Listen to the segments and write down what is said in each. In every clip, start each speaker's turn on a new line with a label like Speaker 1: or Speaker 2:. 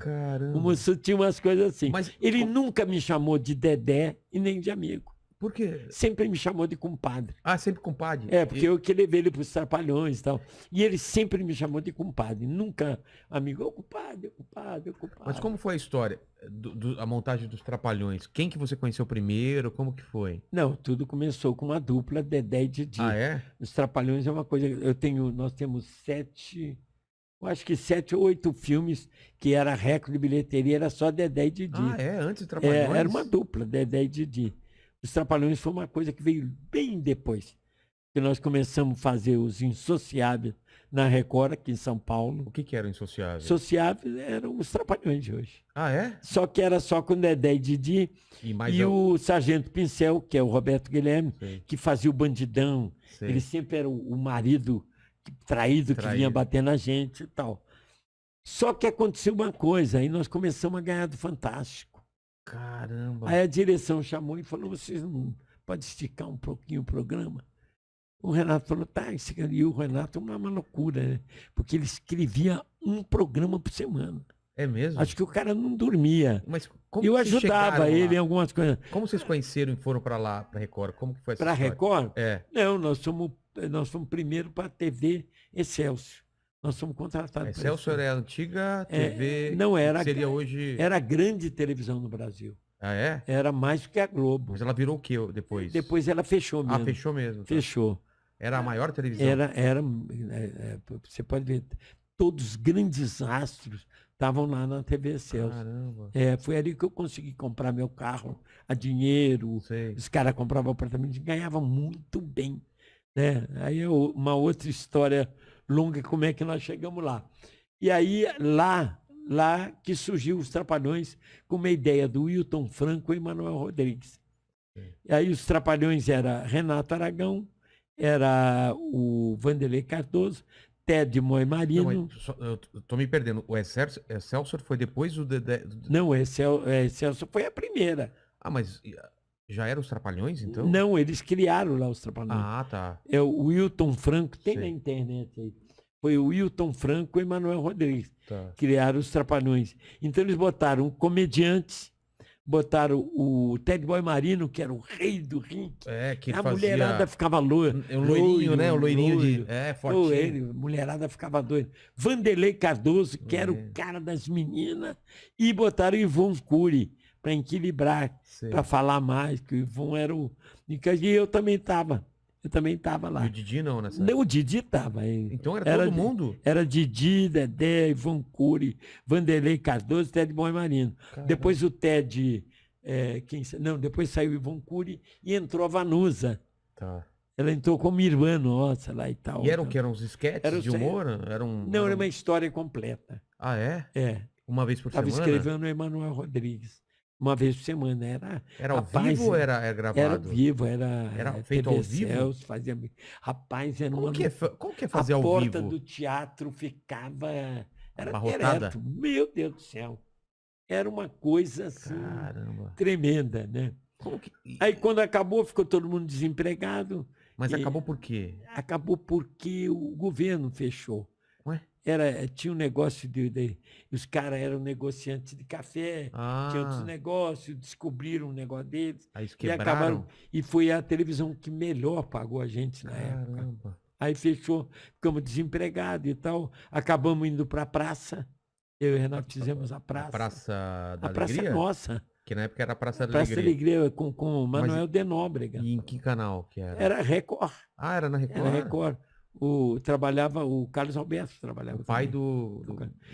Speaker 1: Caramba.
Speaker 2: O Mussum tinha umas coisas assim.
Speaker 1: Mas
Speaker 2: Ele nunca me chamou de Dedé e nem de amigo.
Speaker 1: por quê?
Speaker 2: Sempre me chamou de compadre.
Speaker 1: Ah, sempre compadre.
Speaker 2: É, porque eu que levei ele para os Trapalhões e tal. E ele sempre me chamou de compadre. Nunca amigo, ô compadre, ô compadre, ô compadre.
Speaker 1: Mas como foi a história, a montagem dos Trapalhões? Quem que você conheceu primeiro? Como que foi?
Speaker 2: Não, tudo começou com uma dupla, Dedé e Didi.
Speaker 1: Ah, é?
Speaker 2: Os Trapalhões é uma coisa. Nós temos 7, eu acho que 7 ou 8 filmes que era recorde de bilheteria, era só Dedé e Didi.
Speaker 1: Ah, é? Antes dos Trapalhões?
Speaker 2: Era uma dupla, Dedé e Didi. Os Trapalhões foi uma coisa que veio bem depois. Que nós começamos a fazer os Insociáveis na Record, aqui em São Paulo.
Speaker 1: O que que era o Insociável?
Speaker 2: Sociáveis eram os Trapalhões de hoje.
Speaker 1: Ah, é?
Speaker 2: Só que era só com Dedé e Didi. E o Sargento Pincel, que é o Roberto Guilherme,
Speaker 1: Sei.
Speaker 2: que fazia o bandidão.
Speaker 1: Sei.
Speaker 2: Ele sempre era o marido traído que vinha bater na gente e tal. Só que aconteceu uma coisa, aí nós começamos a ganhar do Fantástico.
Speaker 1: Caramba.
Speaker 2: Aí a direção chamou e falou, vocês não podem esticar um pouquinho o programa? O Renato falou, tá, e o Renato é uma loucura, né? Porque ele escrevia um programa por semana.
Speaker 1: É mesmo?
Speaker 2: Acho que o cara não dormia.
Speaker 1: Mas como
Speaker 2: eu
Speaker 1: vocês
Speaker 2: ajudava
Speaker 1: chegaram
Speaker 2: ele
Speaker 1: lá?
Speaker 2: em algumas coisas.
Speaker 1: Como vocês conheceram e foram pra lá, pra Record? Como que foi essa
Speaker 2: Para
Speaker 1: história?
Speaker 2: Record?
Speaker 1: É.
Speaker 2: Não, nós fomos primeiro para a TV Excelsior. Nós fomos contratados.
Speaker 1: Excelsior é a antiga TV.
Speaker 2: Não era.
Speaker 1: Que seria hoje.
Speaker 2: Era a grande televisão no Brasil.
Speaker 1: Ah, é?
Speaker 2: Era mais do que a Globo.
Speaker 1: Mas ela virou o que depois?
Speaker 2: Depois ela fechou mesmo.
Speaker 1: Ah, fechou mesmo. Tá.
Speaker 2: Fechou.
Speaker 1: Era a maior televisão?
Speaker 2: Você pode ver, todos os grandes astros estavam lá na TV Excelsior.
Speaker 1: Caramba.
Speaker 2: Foi ali que eu consegui comprar meu carro a dinheiro.
Speaker 1: Sei.
Speaker 2: Os caras compravam apartamento e ganhavam muito bem. Né? Aí é uma outra história longa, como é que nós chegamos lá. E aí, lá que surgiu os Trapalhões com uma ideia do Wilton Franco e Manuel Rodrigues. E aí os Trapalhões era Renato Aragão, era o Vanderlei Cardoso, Ted Moimarino.
Speaker 1: Não, eu tô me perdendo. O Excelsior foi depois do Dedé?
Speaker 2: Não, o Excelsior foi a primeira.
Speaker 1: Ah, mas já eram os Trapalhões, então?
Speaker 2: Não, eles criaram lá os Trapalhões.
Speaker 1: Ah, tá.
Speaker 2: É o Wilton Franco, tem
Speaker 1: Sei.
Speaker 2: na internet aí. Foi o Wilton Franco e Manuel Rodrigues.
Speaker 1: Tá.
Speaker 2: Criaram os Trapalhões. Então eles botaram comediantes, botaram o Ted Moimarino, que era o rei do ringue.
Speaker 1: Que ele
Speaker 2: A
Speaker 1: fazia...
Speaker 2: mulherada ficava loira.
Speaker 1: O loirinho, né? O loirinho de... fortinho.
Speaker 2: Mulherada ficava doida. Vanderlei Cardoso, que era o cara das meninas. E botaram o Ivon Cury para equilibrar, para falar mais, que o Ivon era o... E eu também estava. Lá.
Speaker 1: E o Didi não, nessa
Speaker 2: Não, o Didi estava.
Speaker 1: Então era todo mundo?
Speaker 2: Era Didi, Dedé, Ivon Cury, Vanderlei Cardoso, Ted Moimarino. Depois o Ted... depois saiu o Ivon Cury e entrou a Vanusa.
Speaker 1: Tá.
Speaker 2: Ela entrou como irmã nossa lá e tal.
Speaker 1: E eram o que? Eram uns esquetes de humor? Era
Speaker 2: uma história completa.
Speaker 1: Ah, é?
Speaker 2: É.
Speaker 1: Uma vez por semana?
Speaker 2: Estava escrevendo o Emanuel Rodrigues. Uma vez por semana.
Speaker 1: Era ao vivo ou era gravado?
Speaker 2: Era ao vivo, era
Speaker 1: feito
Speaker 2: TV
Speaker 1: ao vivo?
Speaker 2: Celso, fazia... Rapaz, era
Speaker 1: como que é fazer ao vivo?
Speaker 2: A porta do teatro ficava... Era
Speaker 1: abarrotada?
Speaker 2: direto. Meu Deus do céu. Era uma coisa assim...
Speaker 1: Caramba.
Speaker 2: Tremenda, né? Aí quando acabou, ficou todo mundo desempregado.
Speaker 1: Mas acabou por quê?
Speaker 2: Acabou porque o governo fechou.
Speaker 1: Ué?
Speaker 2: Tinha um negócio os caras eram negociantes de café, tinha outros negócios, descobriram um negócio deles.
Speaker 1: Aí eles
Speaker 2: quebraram. E acabaram. E foi a televisão que melhor pagou a gente na época. Aí fechou, ficamos desempregados e tal. Acabamos indo para a praça. Eu e o Renato fizemos a praça.
Speaker 1: A Praça da Alegria?
Speaker 2: A praça nossa.
Speaker 1: Que na época era a Praça da
Speaker 2: Praça
Speaker 1: Alegria.
Speaker 2: Alegria com o Manuel de Nóbrega.
Speaker 1: E em que canal que era?
Speaker 2: Era Record.
Speaker 1: Ah, era na Record?
Speaker 2: Era Record. Trabalhava o Carlos Alberto, trabalhava.
Speaker 1: O pai do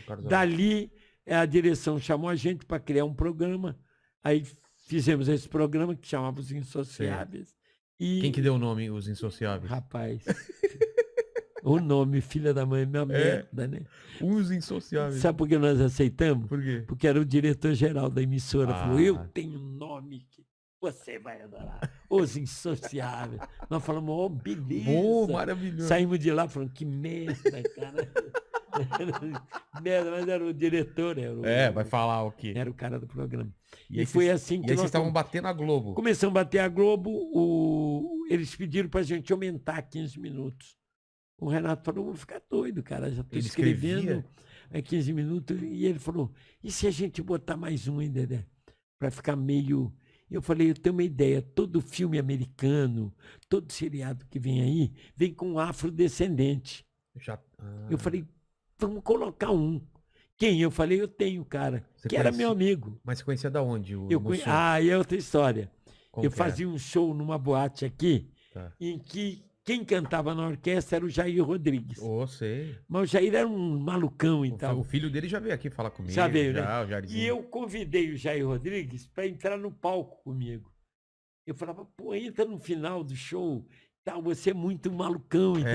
Speaker 1: Carlos Alberto.
Speaker 2: Dali, a direção chamou a gente para criar um programa. Aí fizemos esse programa que chamava Os Insociáveis. E...
Speaker 1: Quem que deu o nome, Os Insociáveis?
Speaker 2: Rapaz, o nome, filha da mãe, minha merda, né?
Speaker 1: Os Insociáveis.
Speaker 2: Sabe por que nós aceitamos?
Speaker 1: Por quê?
Speaker 2: Porque era o diretor-geral da emissora. Falou, eu tenho um nome que você vai adorar. Os Insociáveis. Nós falamos, oh, beleza.
Speaker 1: Maravilhoso.
Speaker 2: Saímos de lá falando, que merda, cara. Merda, mas era o diretor.
Speaker 1: Vai falar o quê?
Speaker 2: Era o cara do programa.
Speaker 1: E
Speaker 2: foi assim que
Speaker 1: nós... vocês estavam batendo a Globo.
Speaker 2: Começamos a bater a Globo, eles pediram pra gente aumentar 15 minutos. O Renato falou, vou ficar doido, cara, já tô escrevendo. Aí 15 minutos, e ele falou, e se a gente botar mais um aí, Dedé? Para ficar meio... Eu falei, eu tenho uma ideia, todo filme americano, todo seriado que vem aí, vem com um afrodescendente. Eu falei, vamos colocar um. Quem? Eu falei, eu tenho, cara,
Speaker 1: Você
Speaker 2: que era
Speaker 1: conhecia-
Speaker 2: meu amigo.
Speaker 1: Mas você conhecia da onde Mussum?
Speaker 2: Ah, e é outra história.
Speaker 1: Como
Speaker 2: Eu
Speaker 1: que era?
Speaker 2: fazia um show numa boate aqui,
Speaker 1: Tá.
Speaker 2: em que quem cantava na orquestra era o Jair Rodrigues.
Speaker 1: Ô, sei.
Speaker 2: Mas o Jair era um malucão e tal.
Speaker 1: O filho dele já veio aqui falar comigo.
Speaker 2: Já veio, né?
Speaker 1: já, o Jairzinho.
Speaker 2: E eu convidei o Jair Rodrigues para entrar no palco comigo. Eu falava, pô, entra no final do show, tal, você é muito malucão e tal.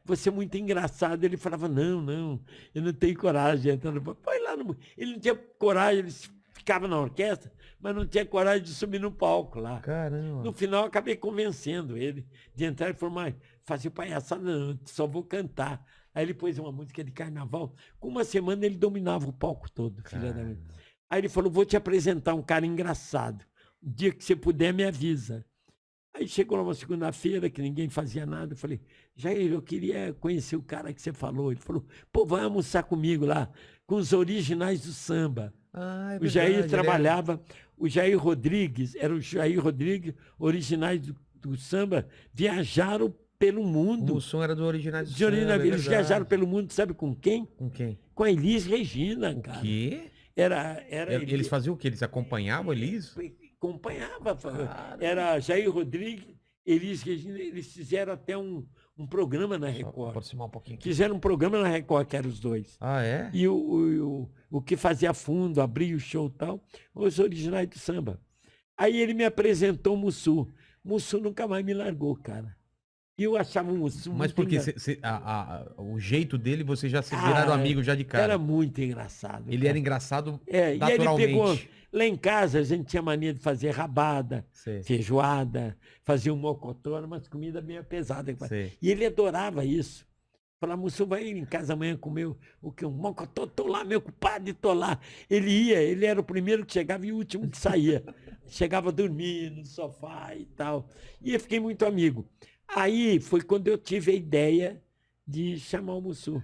Speaker 2: Você é muito engraçado. Ele falava, não, eu não tenho coragem de entrar no palco. Põe lá no... Ele não tinha coragem, ele ficava na orquestra, mas não tinha coragem de subir no palco lá.
Speaker 1: Caramba.
Speaker 2: No final, eu acabei convencendo ele de entrar e falou, mas fazer palhaçada não, só vou cantar. Aí ele pôs uma música de carnaval. Com uma semana ele dominava o palco todo, filha da mãe. Aí ele falou, vou te apresentar um cara engraçado. O dia que você puder, me avisa. Aí chegou uma segunda-feira, que ninguém fazia nada. Eu falei, Jair, eu queria conhecer o cara que você falou. Ele falou, pô, vai almoçar comigo lá, com os originais do samba.
Speaker 1: Ah, é
Speaker 2: O Jair
Speaker 1: verdade,
Speaker 2: trabalhava, o Jair Rodrigues, era o Jair Rodrigues, originais do samba, viajaram pelo
Speaker 1: O
Speaker 2: mundo.
Speaker 1: Mussum era do Originais do
Speaker 2: De origem-
Speaker 1: Samba, é
Speaker 2: eles
Speaker 1: verdade.
Speaker 2: viajaram pelo mundo, sabe com quem?
Speaker 1: Com quem?
Speaker 2: Com a Elis Regina,
Speaker 1: O
Speaker 2: cara.
Speaker 1: quê?
Speaker 2: Era
Speaker 1: Eles faziam o quê? Eles acompanhavam eles?
Speaker 2: acompanhava.
Speaker 1: Caramba.
Speaker 2: Era Jair Rodrigues, Elis Regina, eles fizeram até um programa na
Speaker 1: Só
Speaker 2: Record.
Speaker 1: aproximar um pouquinho aqui.
Speaker 2: Fizeram um programa na Record, que eram os dois.
Speaker 1: Ah, é?
Speaker 2: E o que fazia fundo, abria o show e tal, os originais do samba. Aí ele me apresentou o Mussum. Mussum nunca mais me largou, cara. E eu achava o Mussum
Speaker 1: Mas
Speaker 2: muito
Speaker 1: porque
Speaker 2: engra-
Speaker 1: o jeito dele, vocês já se viraram amigos já de cara.
Speaker 2: Era muito engraçado.
Speaker 1: Ele
Speaker 2: cara.
Speaker 1: era engraçado
Speaker 2: E aí ele
Speaker 1: naturalmente.
Speaker 2: pegou... Lá em casa a gente tinha mania de fazer rabada,
Speaker 1: Sei,
Speaker 2: feijoada, fazia um mocotó, umas comidas meio pesadas.
Speaker 1: sei.
Speaker 2: E ele adorava isso. Falava, Mussum, vai em casa amanhã comer o que? Um mocotó, tô lá, meu compadre, tô lá. Ele ia, ele era o primeiro que chegava e o último que saía. Chegava a dormir no sofá e tal. E eu fiquei muito amigo. Aí foi quando eu tive a ideia de chamar o Mussum.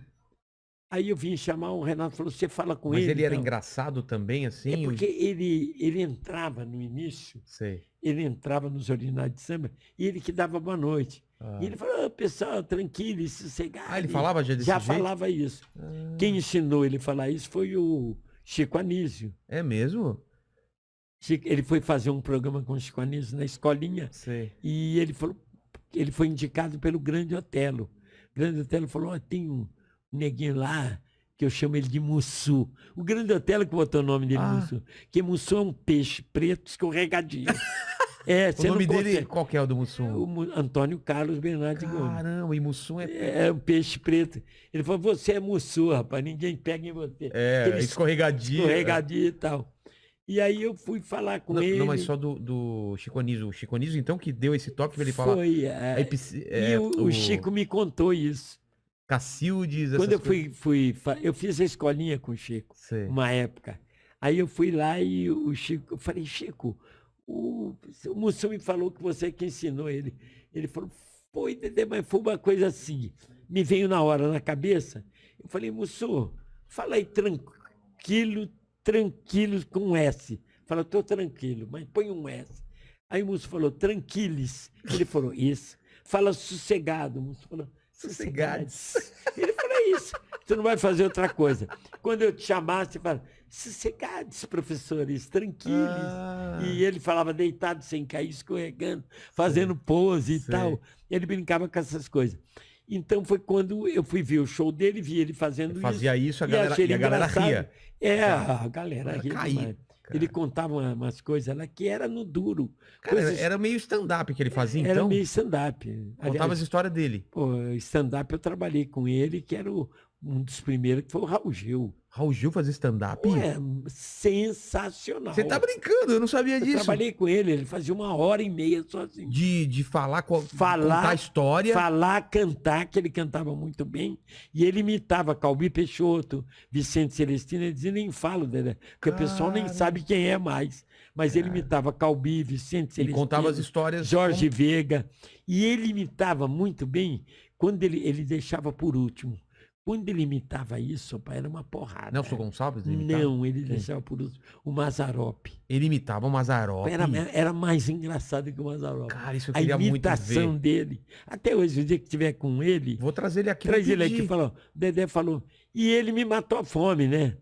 Speaker 2: Aí eu vim chamar, o Renato falou, você fala com
Speaker 1: Mas
Speaker 2: ele.
Speaker 1: ele era
Speaker 2: então.
Speaker 1: engraçado também, assim?
Speaker 2: É porque ele entrava no início,
Speaker 1: Sei.
Speaker 2: ele entrava nos originais de samba, e ele que dava boa noite.
Speaker 1: Ah.
Speaker 2: E ele falou, pessoal, tranquilo, sossegado.
Speaker 1: Ah, ele falava já desse
Speaker 2: Já
Speaker 1: jeito?
Speaker 2: falava isso.
Speaker 1: Ah,
Speaker 2: Quem ensinou ele a falar isso foi o Chico Anísio.
Speaker 1: É mesmo?
Speaker 2: Ele foi fazer um programa com o Chico Anísio na escolinha,
Speaker 1: Sei.
Speaker 2: e ele falou, ele foi indicado pelo Grande Otelo. O Grande Otelo falou, ó, tem um neguinho lá, que eu chamo ele de Mussu. O Grande Otelo que botou o nome dele, Mussu. Que Mussu é um peixe preto escorregadio.
Speaker 1: O nome dele, qual que é o do Mussum?
Speaker 2: Antônio Carlos Bernardes Gomes.
Speaker 1: Caramba, e Mussum
Speaker 2: É um peixe preto. Ele falou, você é Mussu, rapaz, ninguém pega em você. Aquele
Speaker 1: escorregadio.
Speaker 2: escorregadio e tal. E aí eu fui falar com ele.
Speaker 1: Não, mas só do Chico Anísio. O Chico Anísio, então, que deu esse toque pra ele falar.
Speaker 2: Foi. E o Chico me contou isso.
Speaker 1: Cacildes,
Speaker 2: Quando eu
Speaker 1: coisas.
Speaker 2: eu fiz a escolinha com o Chico,
Speaker 1: Sei.
Speaker 2: uma época. Aí eu fui lá e o Chico, eu falei, Chico, o Mussum me falou que você é que ensinou ele. Ele falou, foi, Dedé, mas foi uma coisa assim. Me veio na hora, na cabeça. Eu falei, Mussum, fala aí tranquilo com um S. Fala, estou tranquilo, mas põe um S. Aí o Mussum falou, tranquiles. Ele falou, isso. Fala sossegado. O Mussum falou, sossegades. Ele falou, é isso. Você não vai fazer outra coisa. Quando eu te chamar, você fala, sossegades, professores, tranquilos. E ele falava deitado, sem cair, escorregando, fazendo pose e tal. Ele brincava com essas coisas. Então foi quando eu fui ver o show dele, vi ele fazendo
Speaker 1: Fazia isso,
Speaker 2: e achei ele
Speaker 1: a galera
Speaker 2: engraçado.
Speaker 1: ria.
Speaker 2: A galera ria
Speaker 1: caía,
Speaker 2: demais.
Speaker 1: cara.
Speaker 2: Ele contava umas coisas lá que era no duro.
Speaker 1: Cara,
Speaker 2: Coisas-
Speaker 1: era meio stand-up que ele fazia,
Speaker 2: era
Speaker 1: então.
Speaker 2: meio stand-up.
Speaker 1: Contava
Speaker 2: Aliás,
Speaker 1: as histórias dele.
Speaker 2: pô, stand-up eu trabalhei com ele, que era um dos primeiros, que foi o Raul Gil.
Speaker 1: Raul Gil fazia stand-up?
Speaker 2: Pô, é sensacional.
Speaker 1: Você tá brincando, eu não sabia
Speaker 2: Eu
Speaker 1: disso.
Speaker 2: trabalhei com ele fazia 1h30 sozinho.
Speaker 1: De falar,
Speaker 2: Falar,
Speaker 1: contar a história.
Speaker 2: Falar, cantar, que ele cantava muito bem. E ele imitava Calbi Peixoto, Vicente Celestino, ele dizia, nem falo, Dedé, porque o pessoal nem
Speaker 1: Cara.
Speaker 2: sabe quem é mais. Mas ele imitava Calbi, Vicente
Speaker 1: E
Speaker 2: Celestino,
Speaker 1: contava as histórias.
Speaker 2: Jorge Veiga. E ele imitava muito bem quando ele deixava por último. Quando ele imitava isso, pai, era uma porrada.
Speaker 1: Nelson Gonçalves imitava?
Speaker 2: Não, ele deixava por o Mazzaropi.
Speaker 1: Ele imitava o Mazzaropi.
Speaker 2: Era mais engraçado que o Mazzaropi.
Speaker 1: Cara, isso eu
Speaker 2: A
Speaker 1: queria muito
Speaker 2: imitação
Speaker 1: ver.
Speaker 2: dele. Até hoje, o dia que estiver com ele,
Speaker 1: Vou trazer ele aqui.
Speaker 2: traz
Speaker 1: vou
Speaker 2: ele aqui e
Speaker 1: pedir.
Speaker 2: falou. Dedé falou. E ele me matou a fome, né?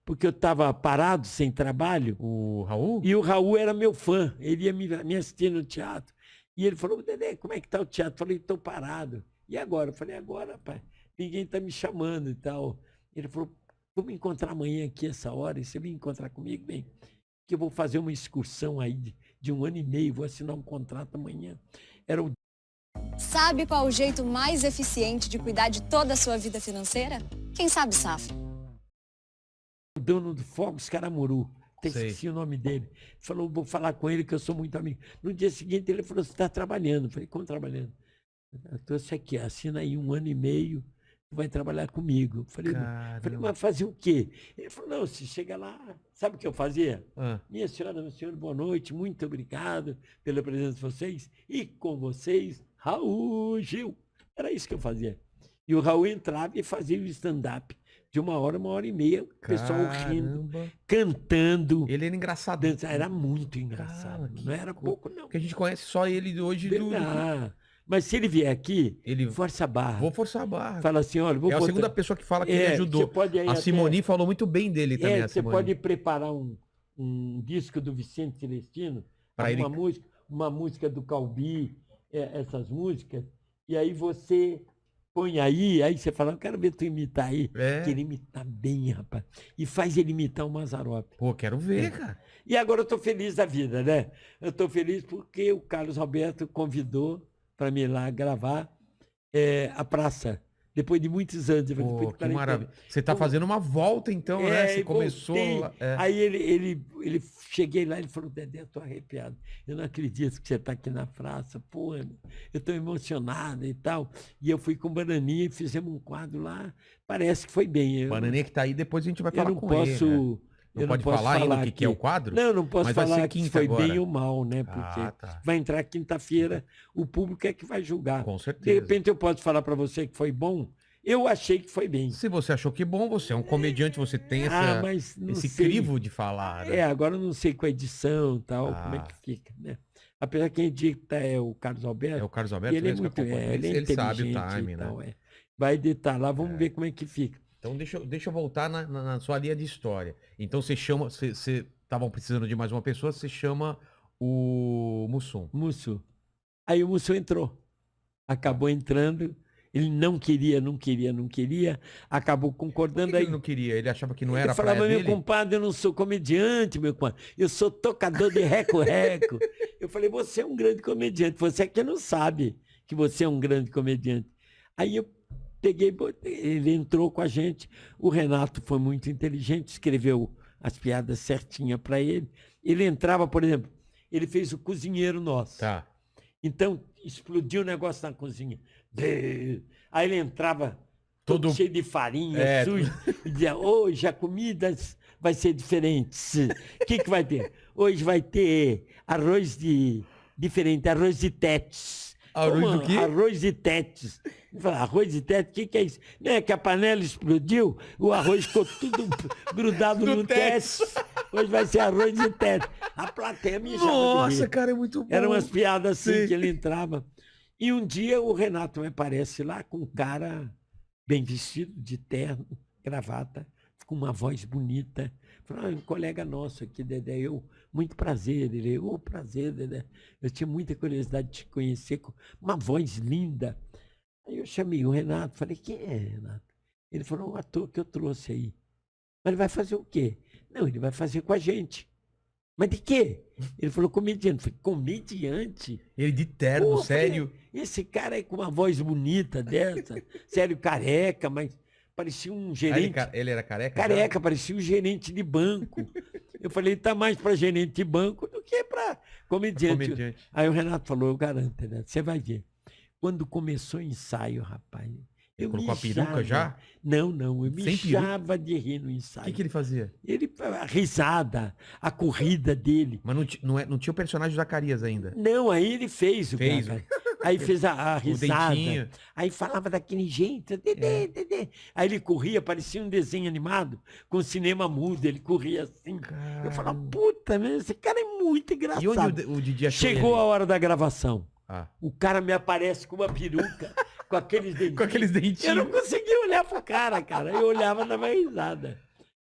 Speaker 2: Porque eu estava parado, sem trabalho.
Speaker 1: O Raul?
Speaker 2: E o Raul era meu fã. Ele ia me assistir no teatro. E ele falou, Dedé, como é que tá o teatro? Eu falei, estou parado. E agora? Eu falei, agora, pai, ninguém está me chamando e tal. Ele falou, vamos encontrar amanhã aqui essa hora, e você vem encontrar comigo, bem, que eu vou fazer uma excursão aí de 1 ano e meio, vou assinar um contrato amanhã. Era o
Speaker 3: Sabe qual o jeito mais eficiente de cuidar de toda a sua vida financeira? Quem sabe Safra.
Speaker 2: dono do Fogos Caramuru. Até
Speaker 1: Sei.
Speaker 2: esqueci o nome dele. Falou, vou falar com ele que eu sou muito amigo. No dia seguinte ele falou, você está trabalhando. Eu falei, como trabalhando? Eu trouxe aqui, assina aí 1 ano e meio, tu vai trabalhar comigo. Eu falei,
Speaker 1: Caramba.
Speaker 2: mas fazer o quê? Ele falou, não, você chega lá, sabe o que eu fazia?
Speaker 1: Ah,
Speaker 2: Minha senhora, meu senhor, boa noite, muito obrigado pela presença de vocês. E com vocês, Raul Gil. Era isso que eu fazia. E o Raul entrava e fazia o stand-up de 1 hora e meia, o pessoal rindo,
Speaker 1: caramba.
Speaker 2: cantando.
Speaker 1: Ele era engraçado.
Speaker 2: Dança. Era muito engraçado.
Speaker 1: Cara, que
Speaker 2: Não era pouco, não.
Speaker 1: Porque a gente conhece só ele hoje do...
Speaker 2: Ah, mas se ele vier aqui,
Speaker 1: Ele...
Speaker 2: força a barra.
Speaker 1: Vou forçar a barra.
Speaker 2: Fala assim, olha, vou
Speaker 1: É a
Speaker 2: botar-
Speaker 1: segunda pessoa que fala que ele
Speaker 2: É,
Speaker 1: ajudou.
Speaker 2: você pode aí
Speaker 1: A
Speaker 2: até-
Speaker 1: Simone falou muito bem dele também, a
Speaker 2: você
Speaker 1: Simone.
Speaker 2: pode preparar um disco do Vicente Celestino,
Speaker 1: Pra ele-
Speaker 2: uma música do Calbi, essas músicas, e aí você põe aí você fala, eu quero ver tu imitar aí.
Speaker 1: É.
Speaker 2: Que ele imita bem, rapaz. E faz ele imitar o Mazzaropi.
Speaker 1: Pô, quero ver, cara.
Speaker 2: E agora eu estou feliz da vida, né? Eu estou feliz porque o Carlos Alberto convidou para me ir lá gravar a praça. Depois de muitos anos. Depois
Speaker 1: Pô,
Speaker 2: de
Speaker 1: que
Speaker 2: 40
Speaker 1: maravilha.
Speaker 2: anos.
Speaker 1: Você tá
Speaker 2: Como-
Speaker 1: fazendo uma volta, então, né? Você
Speaker 2: e
Speaker 1: começou
Speaker 2: voltei.
Speaker 1: lá. É.
Speaker 2: Aí ele cheguei lá e falou, Dedé, eu tô arrepiado. Eu não acredito que você está aqui na praça. Pô, eu estou emocionado e tal. E eu fui com o Bananinha e fizemos um quadro lá. Parece que foi bem. Eu,
Speaker 1: Bananinha que tá aí, depois a gente vai
Speaker 2: eu
Speaker 1: falar
Speaker 2: não
Speaker 1: com
Speaker 2: posso.
Speaker 1: ele. Né? Não
Speaker 2: eu
Speaker 1: pode
Speaker 2: posso
Speaker 1: falar ainda o que
Speaker 2: aqui.
Speaker 1: é o quadro?
Speaker 2: Não, não posso
Speaker 1: Mas vai ser
Speaker 2: falar que
Speaker 1: quinta
Speaker 2: foi
Speaker 1: agora.
Speaker 2: bem ou mal, né? Porque
Speaker 1: Ah, tá.
Speaker 2: vai entrar quinta-feira, o público é que vai julgar.
Speaker 1: Com
Speaker 2: De
Speaker 1: certeza.
Speaker 2: repente eu posso falar para você que foi bom. Eu achei que foi bem.
Speaker 1: Se você achou que bom, você é um comediante, você tem
Speaker 2: Mas não
Speaker 1: esse
Speaker 2: sei.
Speaker 1: crivo de falar. Né?
Speaker 2: Agora eu não sei com a edição e tal, como é
Speaker 1: Ah.
Speaker 2: que fica, né? Apesar que quem edita é o Carlos
Speaker 1: É
Speaker 2: Alberto.
Speaker 1: o Carlos
Speaker 2: E
Speaker 1: Alberto
Speaker 2: ele é
Speaker 1: mesmo que
Speaker 2: muito,
Speaker 1: acompanha.
Speaker 2: ele é
Speaker 1: Ele sabe o
Speaker 2: inteligente
Speaker 1: time,
Speaker 2: e
Speaker 1: né?
Speaker 2: tal, Vai editar lá, vamos ver como é que fica.
Speaker 1: Então deixa eu voltar na sua linha de história. Então você chama, você estavam precisando de mais uma pessoa, você chama o Mussum.
Speaker 2: Musso. Aí o Musso entrou. Acabou entrando. Ele não queria, acabou
Speaker 1: Por
Speaker 2: concordando
Speaker 1: que
Speaker 2: aí.
Speaker 1: ele não queria? Ele achava que não
Speaker 2: Ele
Speaker 1: era a
Speaker 2: falava,
Speaker 1: praia
Speaker 2: meu
Speaker 1: dele?
Speaker 2: compadre, eu não sou comediante, meu compadre. Eu sou tocador de reco-reco. Eu falei, você é um grande comediante. Você é que não sabe que você é um grande comediante. Aí eu peguei, ele entrou com a gente. O Renato foi muito inteligente, escreveu as piadas certinhas para ele. Ele entrava, por exemplo, ele fez o Cozinheiro Nosso.
Speaker 1: Tá.
Speaker 2: Então, explodiu o negócio na cozinha. Aí ele entrava todo
Speaker 1: Todo-
Speaker 2: cheio de farinha, sujo, e dizia, hoje a comida vai ser diferente. O que vai ter? Hoje vai ter arroz diferente, arroz de tetes.
Speaker 1: Arroz do quê?
Speaker 2: Arroz de tetes. Ele fala, arroz de tetes, o que é isso? Não é que a panela explodiu, o arroz ficou tudo grudado
Speaker 1: No
Speaker 2: no tetes. Hoje vai ser arroz de tetes. A plateia me chamava de
Speaker 1: Nossa,
Speaker 2: rir.
Speaker 1: cara, é muito bom.
Speaker 2: Eram umas piadas assim
Speaker 1: Sim.
Speaker 2: que ele entrava. E um dia o Renato me aparece lá com um cara bem vestido, de terno, gravata, com uma voz bonita. Falou, um colega nosso aqui, Dedé, muito prazer. Ele, prazer, Dedé. Eu tinha muita curiosidade de te conhecer, com uma voz linda. Aí eu chamei o Renato, falei, quem é, Renato? Ele falou, um ator que eu trouxe aí. Mas ele vai fazer o quê? Não, ele vai fazer com a gente. Mas de quê? Ele falou, comediante. Eu falei, comediante?
Speaker 1: Ele de terno,
Speaker 2: Pô,
Speaker 1: sério.
Speaker 2: falei, esse cara aí com uma voz bonita dessa, sério, careca, mas parecia um
Speaker 1: Ah,
Speaker 2: gerente.
Speaker 1: ele era careca?
Speaker 2: Careca, parecia um gerente de banco. Eu falei, tá mais para gerente de banco do que para comediante.
Speaker 1: Comediante.
Speaker 2: Aí o Renato falou, eu garanto, né? Você vai ver. Quando começou o ensaio, rapaz, eu
Speaker 1: Colocou a peruca
Speaker 2: mijava.
Speaker 1: já?
Speaker 2: Não, eu
Speaker 1: Sem
Speaker 2: mijava de rir no
Speaker 1: O
Speaker 2: ensaio.
Speaker 1: que ele fazia?
Speaker 2: A risada, a corrida dele.
Speaker 1: Mas não tinha o personagem do Zacarias ainda.
Speaker 2: Não, aí ele fez o
Speaker 1: Fez.
Speaker 2: cara. Aí fez a
Speaker 1: O
Speaker 2: risada.
Speaker 1: dentinho.
Speaker 2: Aí falava daquele jeito, Dedê, Dedê. Aí ele corria, parecia um desenho animado, com cinema mudo, ele corria assim. Eu falava, puta, meu, esse cara é muito engraçado.
Speaker 1: E onde o Didi achou
Speaker 2: Chegou
Speaker 1: ele?
Speaker 2: a hora da gravação.
Speaker 1: Ah,
Speaker 2: O cara me aparece com uma peruca, com aqueles dentinhos.
Speaker 1: com aqueles dentinhos.
Speaker 2: Eu não conseguia olhar pro cara. Eu olhava e dava risada.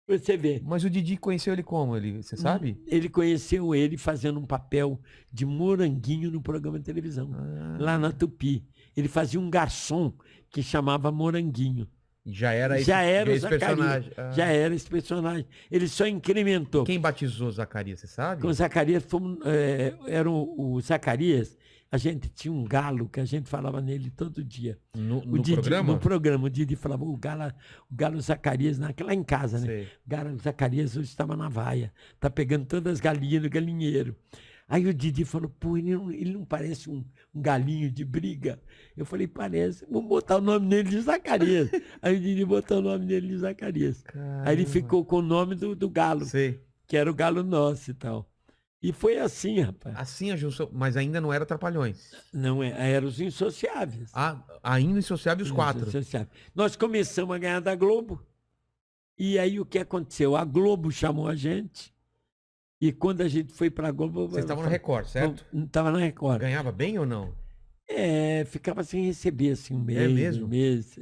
Speaker 2: Pra você ver.
Speaker 1: Mas o Didi conheceu ele como? Você sabe?
Speaker 2: Ele conheceu ele fazendo um papel de moranguinho no programa de televisão, lá na Tupi. Ele fazia um garçom que chamava Moranguinho.
Speaker 1: Já era
Speaker 2: Já era o
Speaker 1: esse
Speaker 2: Zacarias.
Speaker 1: personagem. Ah.
Speaker 2: Já era esse personagem. Ele só incrementou.
Speaker 1: Quem batizou Zacarias, você sabe?
Speaker 2: Com o Zacarias, era o Zacarias, a gente tinha um galo que a gente falava nele todo dia.
Speaker 1: No
Speaker 2: O Didi,
Speaker 1: programa?
Speaker 2: No programa, o Didi falava, o galo Zacarias, lá em casa, né?
Speaker 1: Sei.
Speaker 2: O galo Zacarias hoje estava na vaia, tá pegando todas as galinhas no galinheiro. Aí o Didi falou, pô, ele não parece um galinho de briga? Eu falei, parece, vamos botar o nome dele de Zacarias. Aí o Didi botou o nome dele de Zacarias. Aí ele ficou com o nome do galo,
Speaker 1: Sei.
Speaker 2: que era o galo nosso e tal. E foi assim, rapaz.
Speaker 1: Assim a junção, mas ainda não era Trapalhões.
Speaker 2: Não eram os Insociáveis.
Speaker 1: Ah, ainda Insociável os quatro.
Speaker 2: Insociáveis. Nós começamos a ganhar da Globo. E aí o que aconteceu? A Globo chamou a gente. E quando a gente foi para a Globo...
Speaker 1: Vocês estavam na Record, certo?
Speaker 2: Estava na Record.
Speaker 1: Ganhava bem ou não?
Speaker 2: Ficava sem receber, assim, um mês.
Speaker 1: É mesmo?
Speaker 2: Um mês.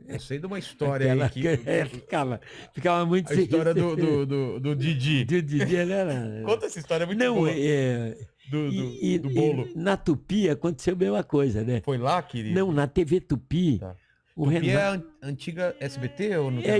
Speaker 1: Eu sei de uma história aí que...
Speaker 2: Ficava muito
Speaker 1: A
Speaker 2: sem
Speaker 1: história
Speaker 2: receber.
Speaker 1: do Didi.
Speaker 2: Do Didi, ele era...
Speaker 1: Conta essa história, é muito
Speaker 2: Não,
Speaker 1: boa. Do bolo.
Speaker 2: na Tupi aconteceu a mesma coisa, né?
Speaker 1: Foi lá, querido?
Speaker 2: Não, na TV Tupi.
Speaker 1: Tá.
Speaker 2: O
Speaker 1: Tupi é
Speaker 2: Renato...
Speaker 1: a antiga SBT ou não?
Speaker 2: É